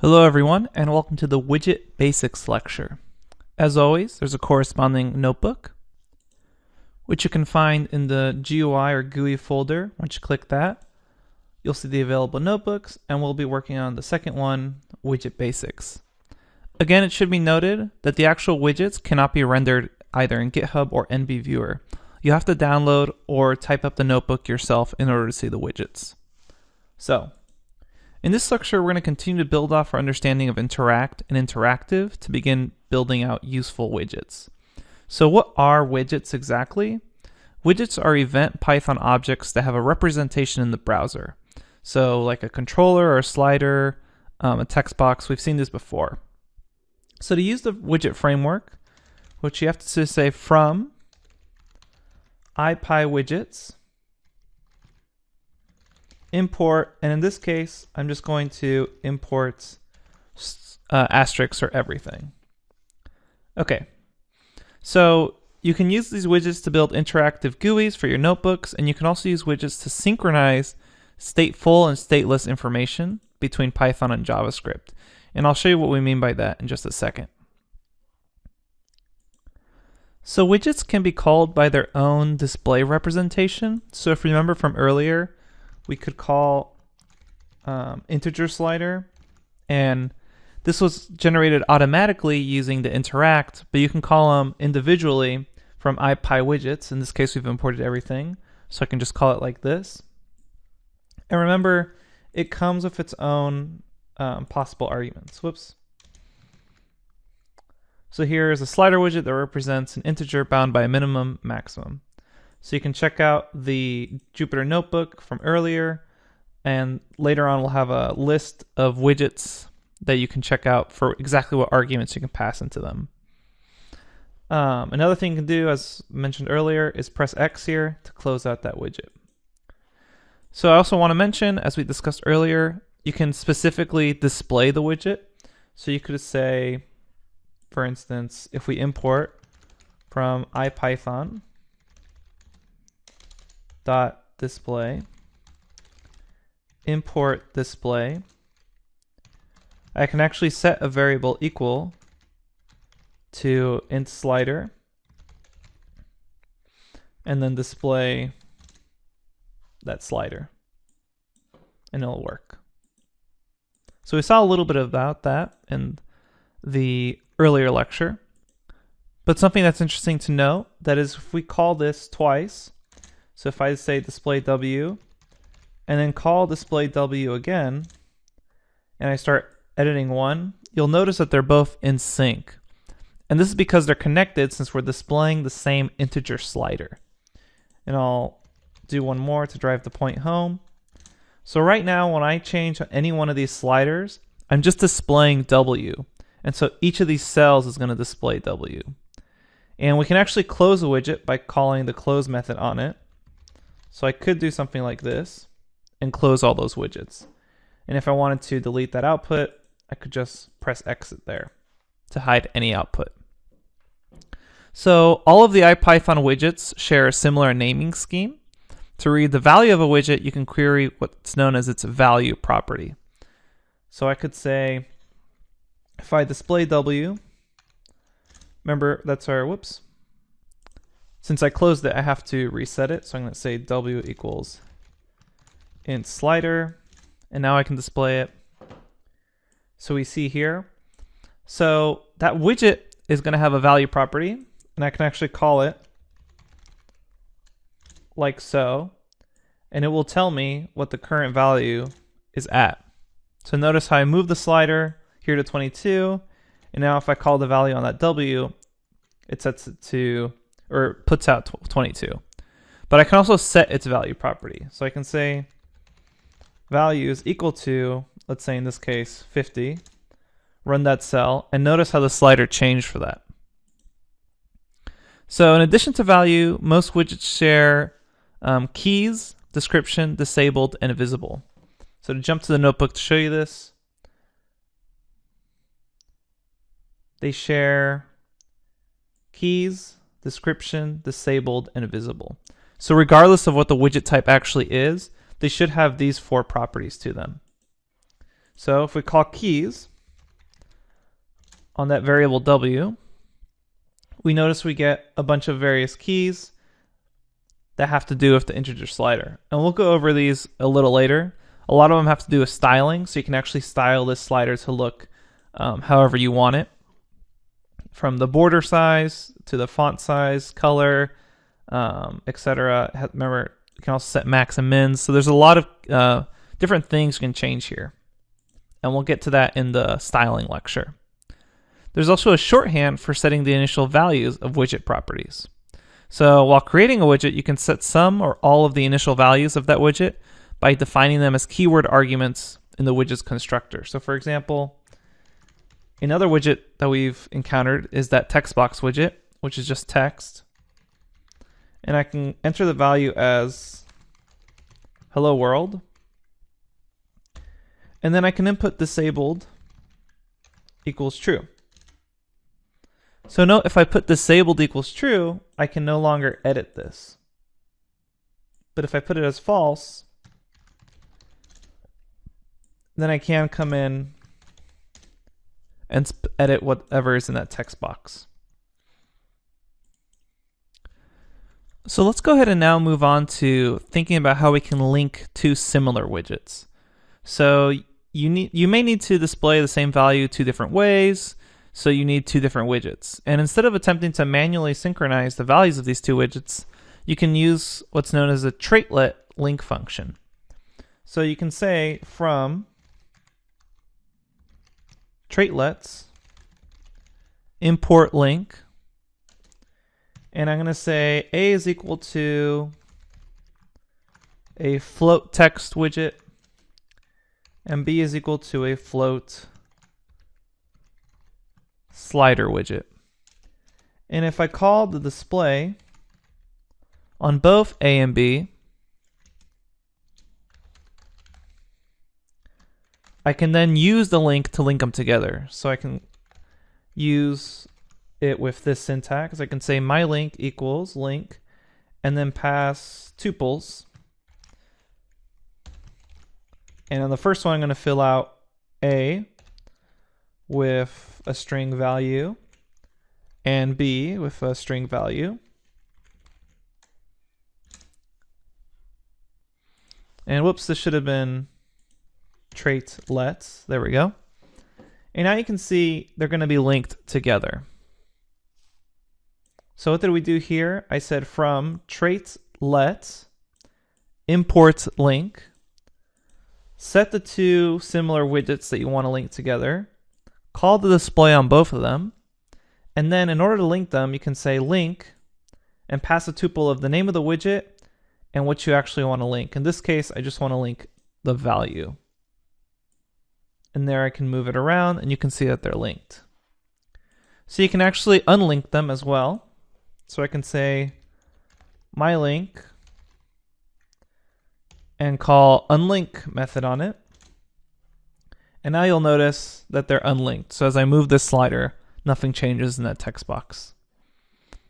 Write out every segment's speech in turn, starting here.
Hello everyone, and welcome to the Widget Basics lecture. As always, there's a corresponding notebook, which you can find in the GUI or GUI folder. Once you click that, you'll see the available notebooks, and we'll be working on the second one, Widget Basics. Again, it should be noted that the actual widgets cannot be rendered either in GitHub or NBViewer. You have to download or type up the notebook yourself in order to see the widgets. So, in this lecture, we're going to continue to build off our understanding of interact and interactive to begin building out useful widgets. So what are widgets exactly? Widgets are event Python objects that have a representation in the browser. So like a controller or a slider, a text box, we've seen this before. So to use the widget framework, what you have to say from IPyWidgets, import, and in this case, I'm just going to import asterisks or everything. Okay, so you can use these widgets to build interactive GUIs for your notebooks, and you can also use widgets to synchronize stateful and stateless information between Python and JavaScript. And I'll show you what we mean by that in just a second. So widgets can be called by their own display representation. So if you remember from earlier, we could call integer slider, and this was generated automatically using the interact, but you can call them individually from IPyWidgets. In this case, we've imported everything, so I can just call it like this. And remember, it comes with its own possible arguments. Whoops. So here is a slider widget that represents an integer bound by a minimum, maximum. So you can check out the Jupyter notebook from earlier, and later on we'll have a list of widgets that you can check out for exactly what arguments you can pass into them. Another thing you can do, as mentioned earlier, is press X here to close out that widget. So I also want to mention, as we discussed earlier, you can specifically display the widget. So you could say, for instance, if we import from IPython .display import display, I can actually set a variable equal to int slider and then display that slider, and it'll work. So we saw a little bit about that in the earlier lecture, but something that's interesting to note, that is, if we call this twice, so if I say display W and then call display W again, and I start editing one, you'll notice that they're both in sync. And this is because they're connected since we're displaying the same integer slider. And I'll do one more to drive the point home. So right now, when I change any one of these sliders, I'm just displaying W. And so each of these cells is going to display W. And we can actually close a widget by calling the close method on it. So I could do something like this and close all those widgets. And if I wanted to delete that output, I could just press exit there to hide any output. So all of the IPython widgets share a similar naming scheme. To read the value of a widget, you can query what's known as its value property. So I could say, if I display W, remember that's our, whoops. Since I closed it, I have to reset it. So I'm going to say W equals int slider, and now I can display it. So we see here. So that widget is going to have a value property, and I can actually call it like so, and it will tell me what the current value is at. So notice how I move the slider here to 22, and now if I call the value on that W, it sets it to, or puts out 22. But I can also set its value property. So I can say value is equal to, let's say in this case, 50, run that cell, and notice how the slider changed for that. So in addition to value, most widgets share keys, description, disabled, and visible. So to jump to the notebook to show you this, they share keys, description, disabled, and visible. So regardless of what the widget type actually is, they should have these four properties to them. So if we call keys, on that variable w, we notice we get a bunch of various keys that have to do with the integer slider. And we'll go over these a little later. A lot of them have to do with styling, so you can actually style this slider to look however you want it. From the border size to the font size, color, etc. Remember, you can also set max and mins. So there's a lot of different things you can change here. And we'll get to that in the styling lecture. There's also a shorthand for setting the initial values of widget properties. So while creating a widget, you can set some or all of the initial values of that widget by defining them as keyword arguments in the widget's constructor. So for example, another widget that we've encountered is that text box widget, which is just text. And I can enter the value as hello world. And then I can input disabled equals true. So note, if I put disabled equals true, I can no longer edit this. But if I put it as false, then I can come in and edit whatever is in that text box. So let's go ahead and now move on to thinking about how we can link two similar widgets. So you may need to display the same value two different ways, so you need two different widgets. And instead of attempting to manually synchronize the values of these two widgets, you can use what's known as a traitlet link function. So you can say from traitlets import link, and I'm going to say A is equal to a float text widget, and B is equal to a float slider widget. And if I call the display on both A and B, I can then use the link to link them together. So I can use it with this syntax. I can say my link equals link, and then pass tuples. And on the first one, I'm going to fill out A with a string value and B with a string value. And whoops, this should have been traitlets. There we go. And now you can see they're going to be linked together. So what did we do here? I said from traitlet import link, set the two similar widgets that you want to link together, call the display on both of them, and then in order to link them, you can say link and pass a tuple of the name of the widget and what you actually want to link. In this case, I just want to link the value. And there I can move it around and you can see that they're linked. So you can actually unlink them as well. So I can say my link and call unlink method on it. And now you'll notice that they're unlinked. So as I move this slider, nothing changes in that text box.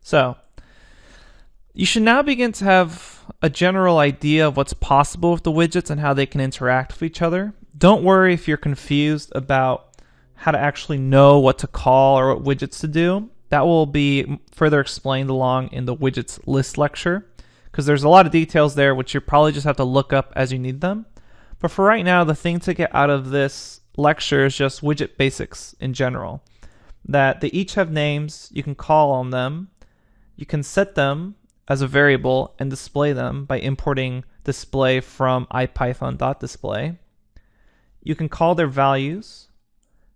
So you should now begin to have a general idea of what's possible with the widgets and how they can interact with each other. Don't worry if you're confused about how to actually know what to call or what widgets to do. That will be further explained along in the widgets list lecture, because there's a lot of details there which you probably just have to look up as you need them. But for right now, the thing to get out of this lecture is just widget basics in general. That they each have names, you can call on them, you can set them as a variable and display them by importing display from ipython.display. You can call their values,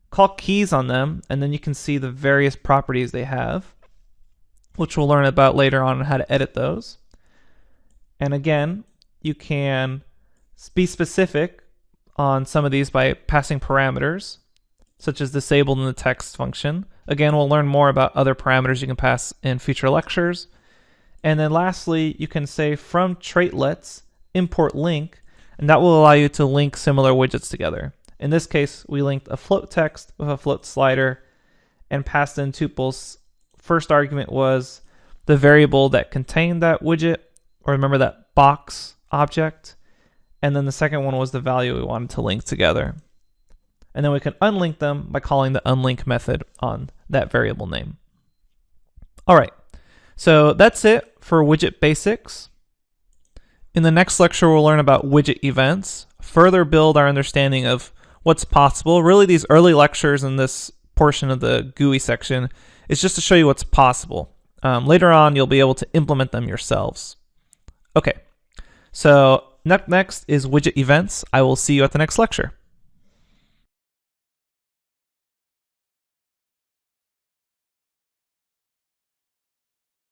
call keys on them, and then you can see the various properties they have, which we'll learn about later on how to edit those. And again, you can be specific on some of these by passing parameters, such as disabled in the text function. Again, we'll learn more about other parameters you can pass in future lectures. And then lastly, you can say from traitlets import link, and that will allow you to link similar widgets together. In this case, we linked a float text with a float slider and passed in tuples. First argument was the variable that contained that widget, or remember that box object. And then the second one was the value we wanted to link together. And then we can unlink them by calling the unlink method on that variable name. All right, so that's it for widget basics. In the next lecture, we'll learn about widget events, further build our understanding of what's possible. Really, these early lectures in this portion of the GUI section is just to show you what's possible. Later on, you'll be able to implement them yourselves. Okay, so next is widget events. I will see you at the next lecture.